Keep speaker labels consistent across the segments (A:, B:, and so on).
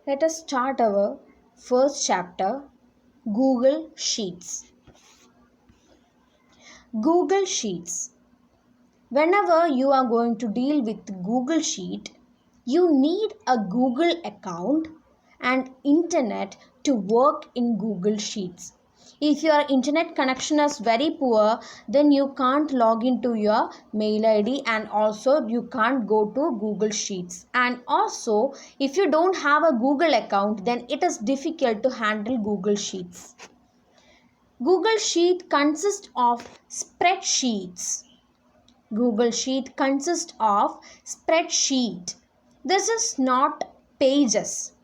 A: Let us start our first chapter, Google Sheets. Google Sheets. Whenever you are going to deal with Google Sheet, you need a Google account and internet to work in Google Sheets. If your internet connection is very poor, then you can't log into your mail ID and also you can't go to Google Sheets. And also, if you don't have a Google account, then it is difficult to handle Google Sheets. Google Sheet consists of spreadsheets. Google Sheet consists of spreadsheet. This is not pages.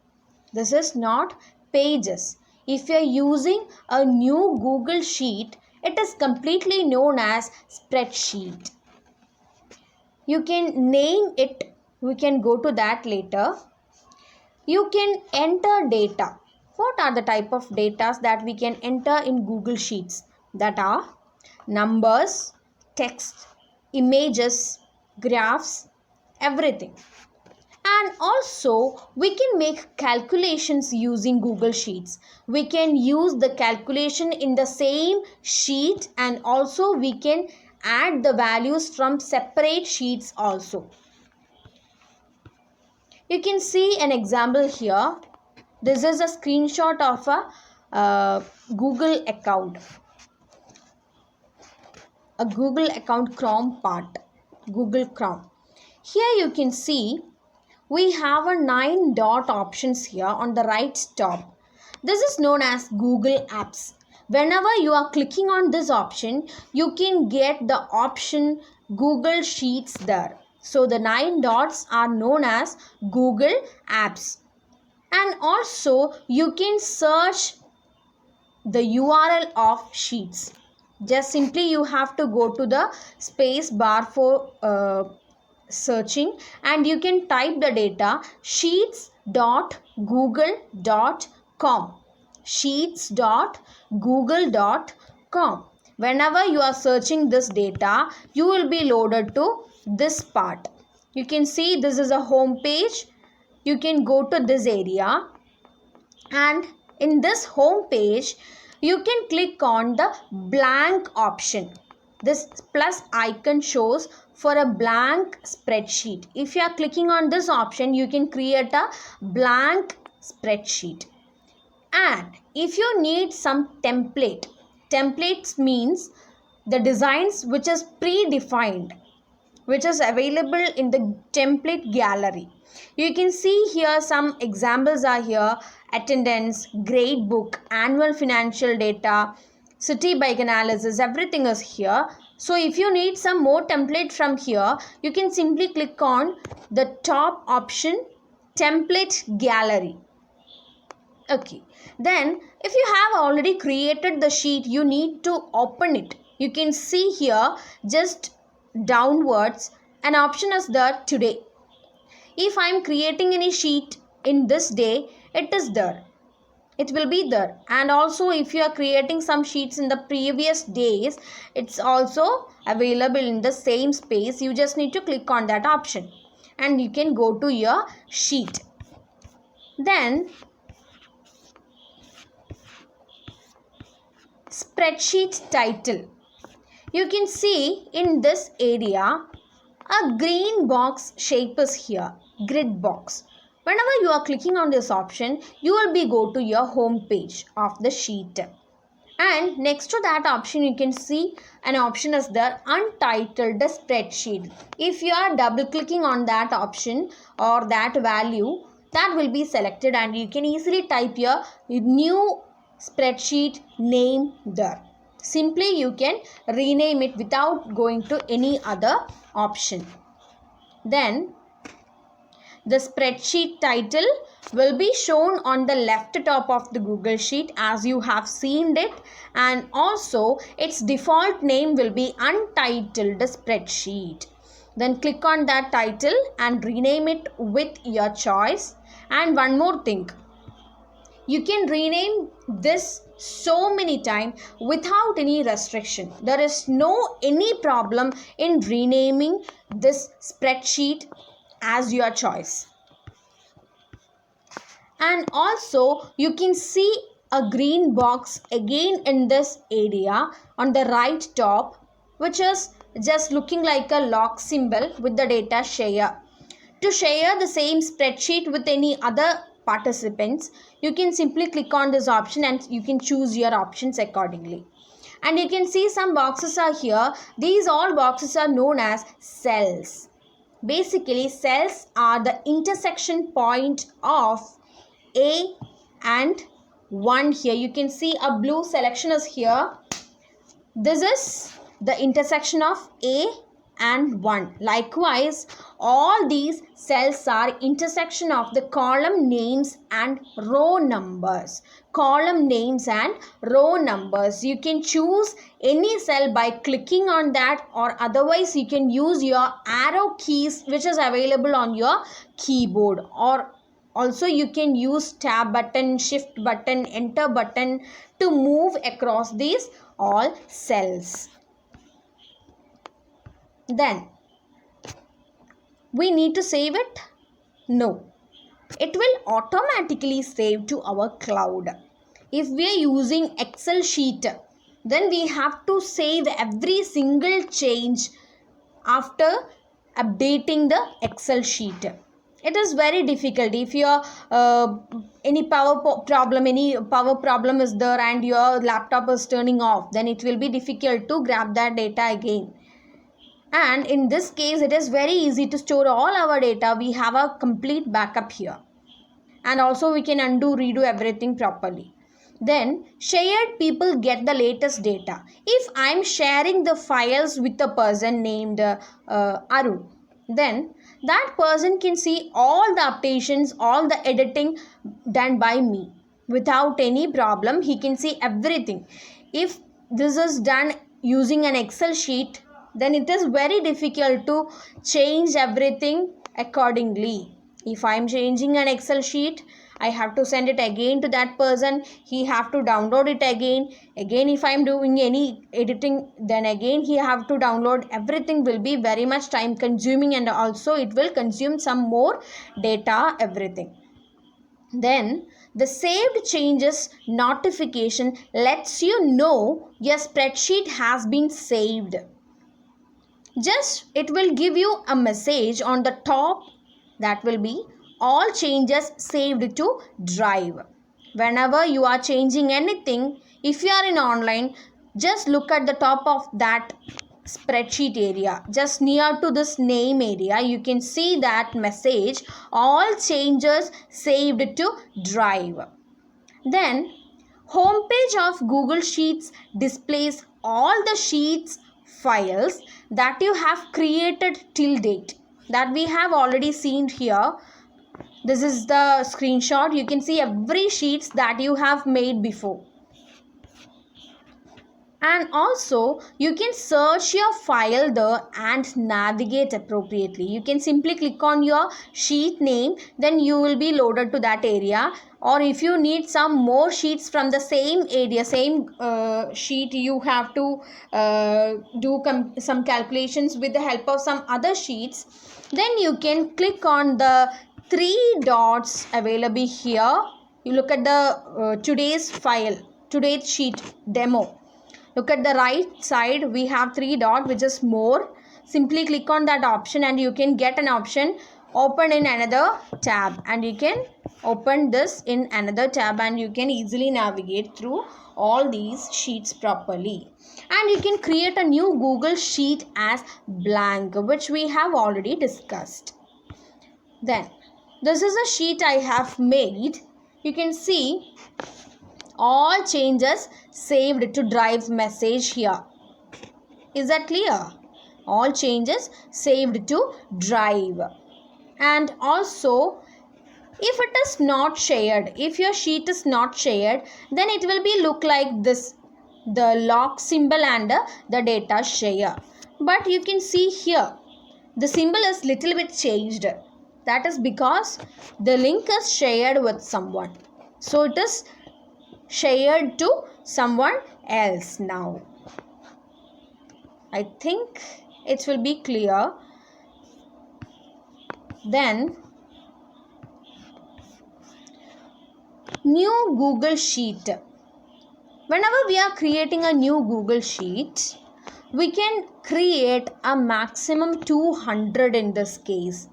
A: This is not pages. If you are using a new Google Sheet, it is completely known as spreadsheet. You can name it. We can go to that later. You can enter data. What are the type of data that we can enter in Google Sheets? That are numbers, text, images, graphs, everything. And also we can make calculations using Google Sheets. We can use the calculation in the same sheet and also we can add the values from separate sheets also. You can see an example here. This is a screenshot of a Google account. A Google account Chrome part. Google Chrome. Here you can see we have a 9 dot options here on the right top. This is known as Google Apps. Whenever you are clicking on this option, you can get the option Google Sheets there. So the 9 dots are known as Google Apps. And also you can search the URL of Sheets. Just simply you have to go to the space bar for searching and you can type the data sheets.google.com. sheets.google.com. Whenever you are searching this data, you will be loaded to this part. You can see this is a home page. You can go to this area and in this home page you can click on the blank option. This plus icon shows for a blank spreadsheet. If you are clicking on this option, you can create a blank spreadsheet. And if you need some templates means the designs which is predefined, which is available in the template gallery. You can see here some examples are here: attendance, grade book, annual financial data, city bike analysis, everything is here. So if you need some more template from here, you can simply click on the top option, template gallery. Okay, then if you have already created the sheet, you need to open it. You can see here just downwards an option is there, today. If I am creating any sheet in this day, it is there. It will be there. And also if you are creating some sheets in the previous days, it's also available in the same space. You just need to click on that option and you can go to your sheet. Then spreadsheet title. You can see in this area a green box shape is here, grid box. Whenever you are clicking on this option, you will be go to your home page of the sheet. And next to that option, you can see an option is there, untitled spreadsheet. If you are double clicking on that option or that value, that will be selected and you can easily type your new spreadsheet name there. Simply you can rename it without going to any other option. Then the spreadsheet title will be shown on the left top of the Google Sheet as you have seen it, and also its default name will be untitled spreadsheet. Then click on that title and rename it with your choice. And one more thing, you can rename this so many times without any restriction. There is no any problem in renaming this spreadsheet as your choice. And also you can see a green box again in this area on the right top, which is just looking like a lock symbol with the data share. To share the same spreadsheet with any other participants, you can simply click on this option and you can choose your options accordingly. And you can see some boxes are here. These all boxes are known as cells. Basically, cells are the intersection point of A and 1 here. You can see a blue selection is here. This is the intersection of A and 1. Likewise, all these cells are intersection of the column names and row numbers. Column names and row numbers. You can choose any cell by clicking on that, or otherwise you can use your arrow keys which is available on your keyboard, or also you can use tab button, shift button, enter button to move across these all cells. Then we need to save it? No. It will automatically save to our cloud. If we are using Excel sheet, then we have to save every single change after updating the Excel sheet. It is very difficult. If your any power problem is there and your laptop is turning off, then it will be difficult to grab that data again. And in this case, it is very easy to store all our data. We have a complete backup here. And also we can undo, redo everything properly. Then shared people get the latest data. If I'm sharing the files with a person named Arun, then that person can see all the updations, all the editing done by me without any problem. He can see everything. If this is done using an Excel sheet, then it is very difficult to change everything accordingly. If I am changing an Excel sheet, I have to send it again to that person. He have to download it again. Again, if I am doing any editing, then again he have to download. Everything will be very much time consuming, and also it will consume some more data, everything. Then the saved changes notification lets you know your spreadsheet has been saved. Just it will give you a message on the top that will be all changes saved to drive. Whenever you are changing anything, if you are in online, just look at the top of that spreadsheet area, just near to this name area, you can see that message all changes saved to drive. Then homepage of Google Sheets displays all the sheets files that you have created till date, that we have already seen here. This is the screenshot. You can see every sheets that you have made before. And also you can search your file there and navigate appropriately. You can simply click on your sheet name, then you will be loaded to that area. Or if you need some more sheets from the same area, same sheet, you have to do some calculations with the help of some other sheets. Then you can click on the 3 dots available here. You look at the today's file, today's sheet demo. Look at the right side, we have 3 dots, which is more. Simply click on that option and you can get an option open in another tab, and you can open this in another tab, and you can easily navigate through all these sheets properly. And you can create a new Google Sheet as blank, which we have already discussed. Then this is a sheet I have made. You can see all changes saved to drive message here. Is that clear? All changes saved to drive. And also if it is not shared, if your sheet is not shared, then it will be look like this, the lock symbol and the data share. But you can see here the symbol is little bit changed. That is because the link is shared with someone, so it is shared to someone else now. I think it will be clear. Then New Google Sheet. Whenever we are creating a new Google Sheet, we can create a maximum 200 in this case.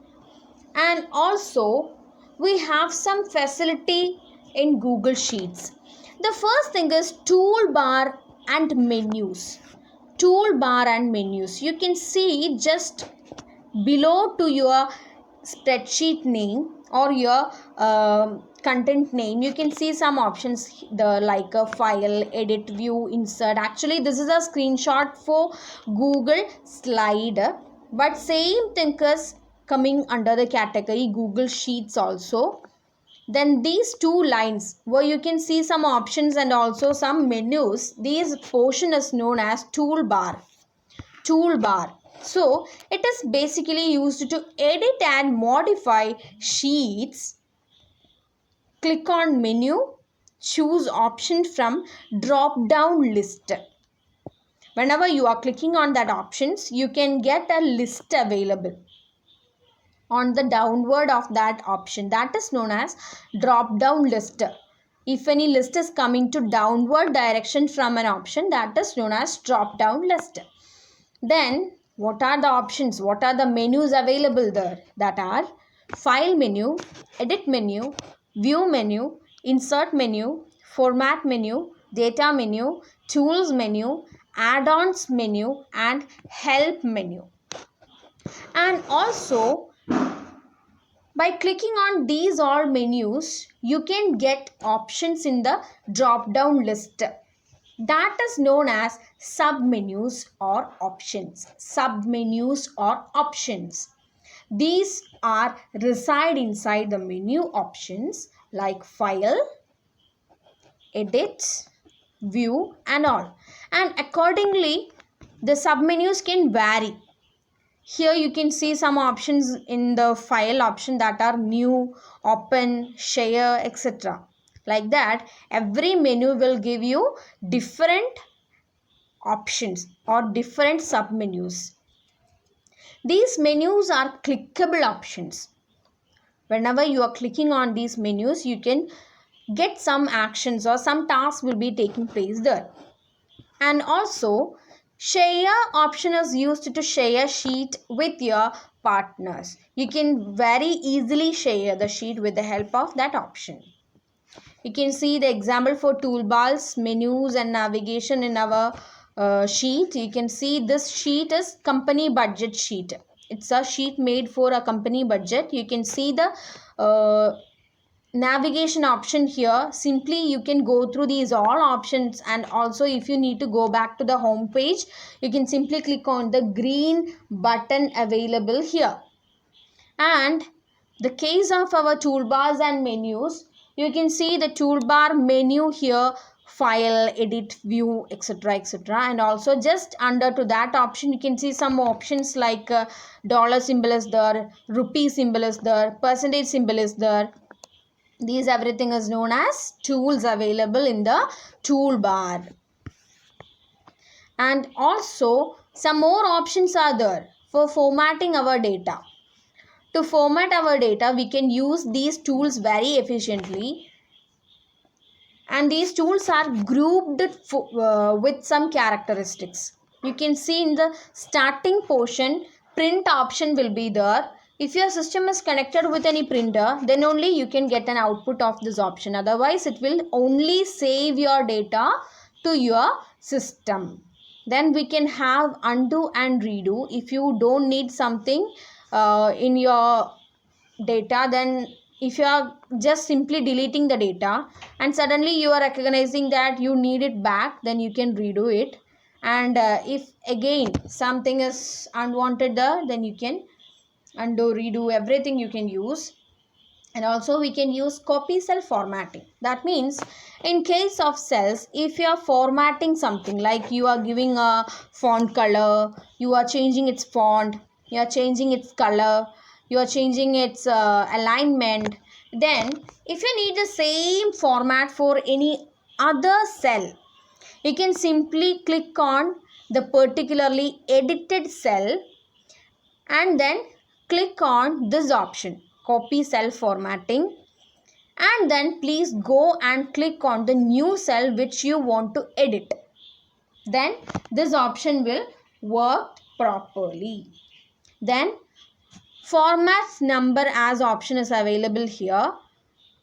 A: And also, we have some facility in Google Sheets. The first thing is toolbar and menus. Toolbar and menus. You can see just below to your spreadsheet name or your content name, you can see some options like a file, edit, view, insert. Actually this is a screenshot for Google Slide, but same thing is coming under the category Google Sheets also. Then these two lines where you can see some options and also some menus, this portion is known as toolbar. So it is basically used to edit and modify sheets. Click on menu, choose option from drop down list. Whenever you are clicking on that options, you can get a list available on the downward of that option. That is known as drop down list. If any list is coming to downward direction from an option, that is known as drop down list. Then what are the options? What are the menus available there? That are file menu, edit menu, view menu, insert menu, format menu, data menu, tools menu, add-ons menu, and help menu. And also by clicking on these all menus, you can get options in the drop down list. That is known as submenus or options. Submenus or options. These are reside inside the menu options like file, edit, view and all. And accordingly, the submenus can vary. Here you can see some options in the file option that are new, open, share, etc. Like that, every menu will give you different options or different submenus. These menus are clickable options. Whenever you are clicking on these menus, you can get some actions or some tasks will be taking place there. And also, share option is used to share sheet with your partners. You can very easily share the sheet with the help of that option. You can see the example for toolbars, menus and navigation in our sheet. You can see this sheet is company budget sheet. It's a sheet made for a company budget. You can see the navigation option here. Simply you can go through these all options, and also if you need to go back to the home page, you can simply click on the green button available here. And the case of our toolbars and menus, you can see the toolbar menu here, file, edit, view, etc, etc. And also just under to that option, you can see some options like dollar symbol is there, rupee symbol is there, percentage symbol is there. These everything is known as tools available in the toolbar. And also some more options are there for formatting our data. To format our data, we can use these tools very efficiently. And these tools are grouped with some characteristics. You can see in the starting portion, print option will be there. If your system is connected with any printer, then only you can get an output of this option. Otherwise, it will only save your data to your system. Then we can have undo and redo. If you don't need something in your data, then if you are just simply deleting the data and suddenly you are recognizing that you need it back, then you can redo it. And if again something is unwanted there, then you can undo, redo, everything you can use. And also we can use copy cell formatting. That means in case of cells, if you are formatting something like you are giving a font color, you are changing its font, you are changing its color, you are changing its alignment, then if you need the same format for any other cell, you can simply click on the particularly edited cell and then click on this option, copy cell formatting, and then please go and click on the new cell which you want to edit. Then this option will work properly. Then format number as option is available here,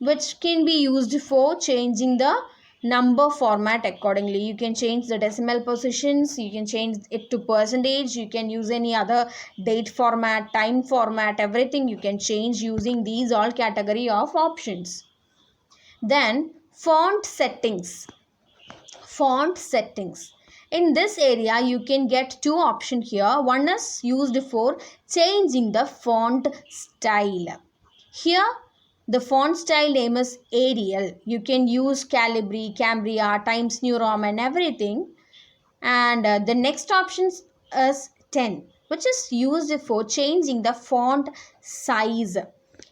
A: which can be used for changing the number format accordingly. You can change the decimal positions, you can change it to percentage, you can use any other date format, time format, everything you can change using these all category of options. Then font settings. Font settings. In this area you can get two options here. One is used for changing the font style. Here the font style name is Arial. You can use Calibri, Cambria, Times New Roman, everything. And the next option is 10, which is used for changing the font size.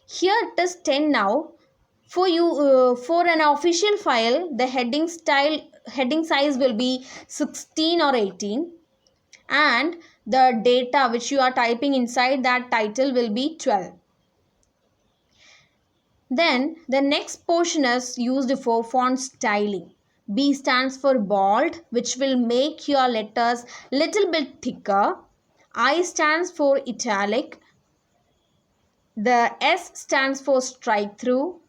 A: Here it is 10 now. For you, for an official file, the heading size will be 16 or 18, and the data which you are typing inside that title will be 12. Then the next portion is used for font styling. B stands for bold, which will make your letters little bit thicker. I stands for italic. The S stands for strike through,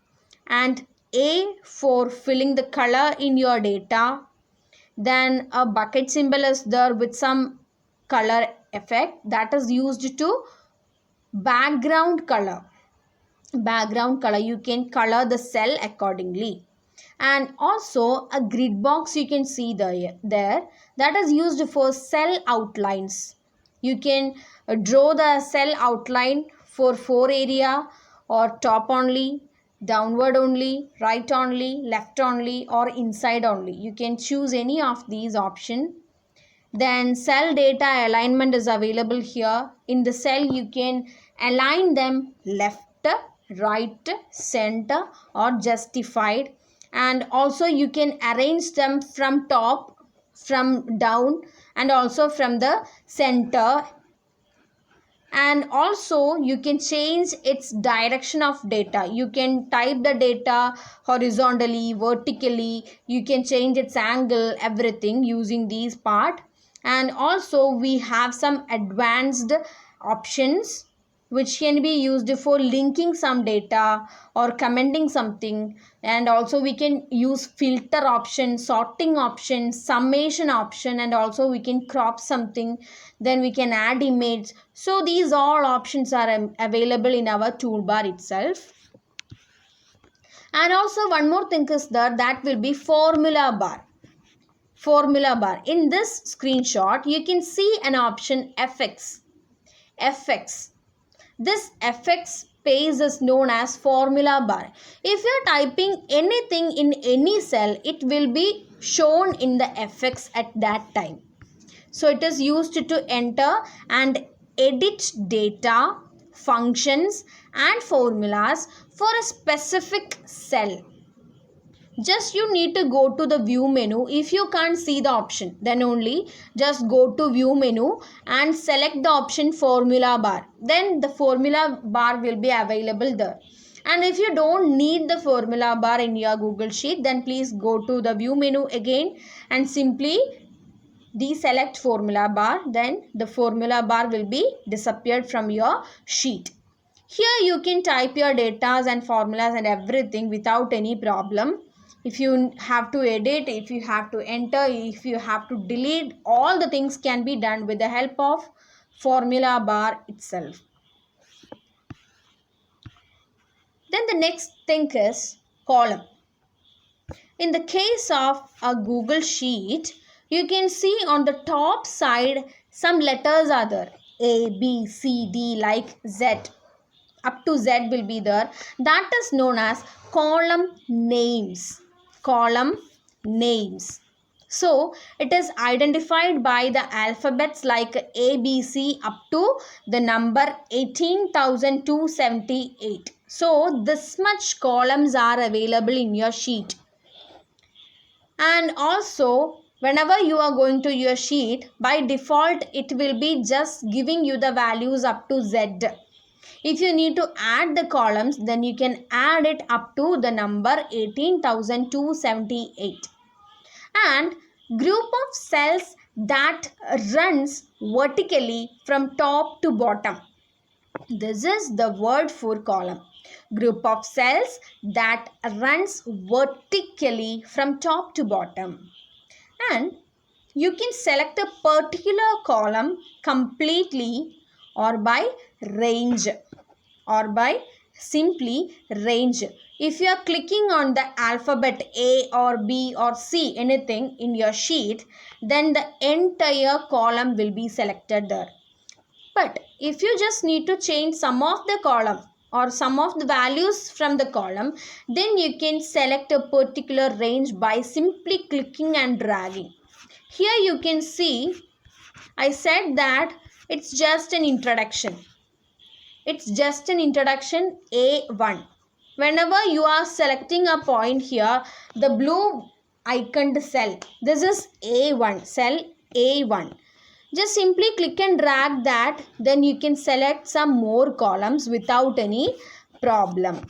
A: and A for filling the color in your data. Then a bucket symbol is there with some color effect that is used to background color. Background color, you can color the cell accordingly. And also a grid box you can see there that is used for cell outlines. You can draw the cell outline for 4 area, or top only, downward only, right only, left only, or inside only. You can choose any of these options. Then cell data alignment is available here. In the cell you can align them left, right, center, or justified. And also you can arrange them from top, from down, and also from the center. And also you can change its direction of data. You can type the data horizontally, vertically, you can change its angle, everything using these part. And also we have some advanced options which can be used for linking some data or commenting something. And also we can use filter option, sorting option, summation option, and also we can crop something. Then we can add image. So these all options are available in our toolbar itself. And also one more thing is there, that will be formula bar. Formula bar. In this screenshot you can see an option FX. FX. This FX space is known as formula bar. If you are typing anything in any cell, it will be shown in the FX at that time. So it is used to enter and edit data, functions, and formulas for a specific cell. Just you need to go to the view menu. If you can't see the option, then only just go to view menu and select the option formula bar. Then the formula bar will be available there. And if you don't need the formula bar in your Google Sheet, then please go to the view menu again and simply deselect formula bar. Then the formula bar will be disappeared from your sheet. Here you can type your data and formulas and everything without any problem. If you have to edit, if you have to enter, if you have to delete, all the things can be done with the help of formula bar itself. Then the next thing is column. In the case of a Google Sheet, you can see on the top side some letters are there. A, B, C, D, like Z. Up to Z will be there. That is known as column names. Column names. So it is identified by the alphabets like A, B, C up to the number 18,278. So this much columns are available in your sheet. And also whenever you are going to your sheet, by default it will be just giving you the values up to Z. If you need to add the columns, then you can add it up to the number 18,278. And group of cells that runs vertically from top to bottom. This is the word for column. Group of cells that runs vertically from top to bottom. And you can select a particular column completely or by range or by simply range. If you are clicking on the alphabet A or B or C, anything in your sheet, then the entire column will be selected there. But if you just need to change some of the column or some of the values from the column, then you can select a particular range by simply clicking and dragging. Here you can see, I said that it's just an introduction. It's just an introduction A1. Whenever you are selecting a point here, the blue iconed cell, this is A1, cell A1. Just simply click and drag that, then you can select some more columns without any problem.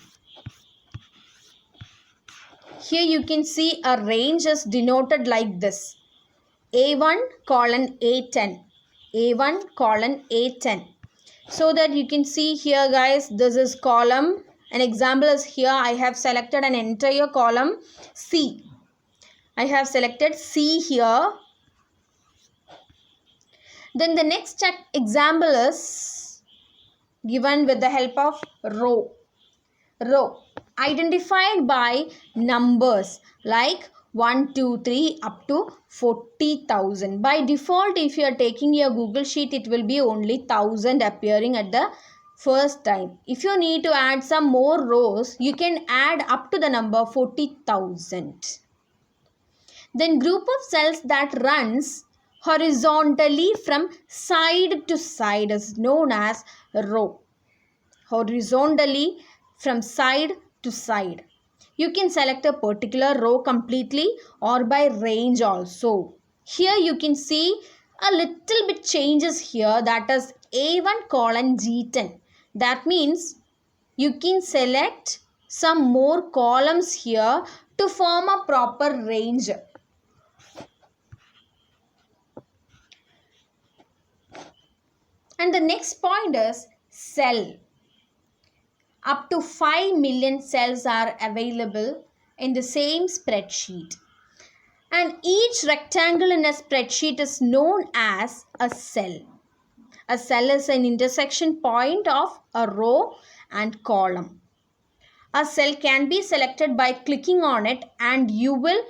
A: Here you can see a range is denoted like this. A1 colon A10. A1 colon A10. So that you can see here guys, this is column. An example is here, I have selected an entire column C. I have selected C here. Then the next example is given with the help of row. Row identified by numbers like 1, 2, 3 up to 40,000. By default, if you are taking your Google Sheet, it will be only 1000 appearing at the first time. If you need to add some more rows, you can add up to the number 40,000. Then group of cells that runs horizontally from side to side is known as row. Horizontally from side to side. You can select a particular row completely or by range also. Here you can see a little bit changes here, that is A1 colon G10. That means you can select some more columns here to form a proper range. And the next point is cell. Up to 5 million cells are available in the same spreadsheet. And each rectangle in a spreadsheet is known as a cell. A cell is an intersection point of a row and column. A cell can be selected by clicking on it and you will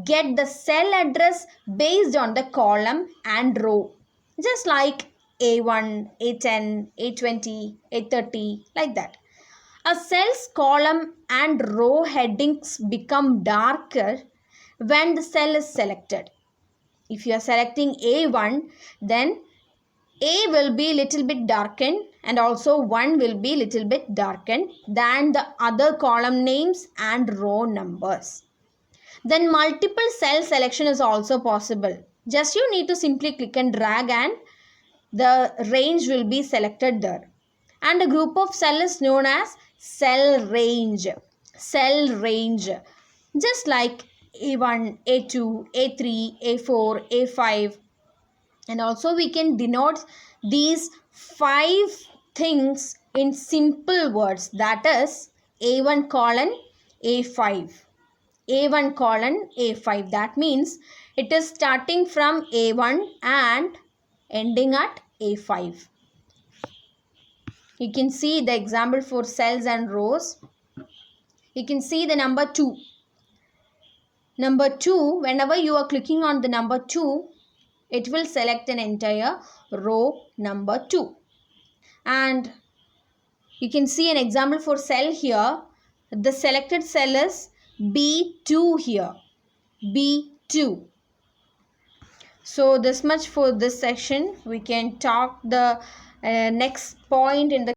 A: get the cell address based on the column and row. Just like A1, A10, A20, A30, like that. A cell's column and row headings become darker when the cell is selected. If you are selecting A1, then A will be little bit darkened and also 1 will be little bit darkened than the other column names and row numbers. Then multiple cell selection is also possible. Just you need to simply click and drag and the range will be selected there. And a group of cell is known as cell range. Cell range. Just like A1, A2, A3, A4, A5. And also we can denote these 5 things in simple words. That is A1 colon A5. A1 colon A5. That means it is starting from A1 and ending at A5. You can see the example for cells and rows. You can see the number 2. Number 2, whenever you are clicking on the number 2, it will select an entire row number 2. And you can see an example for cell here. The selected cell is B2 here. B2. So this much for this section. We can talk the next point in the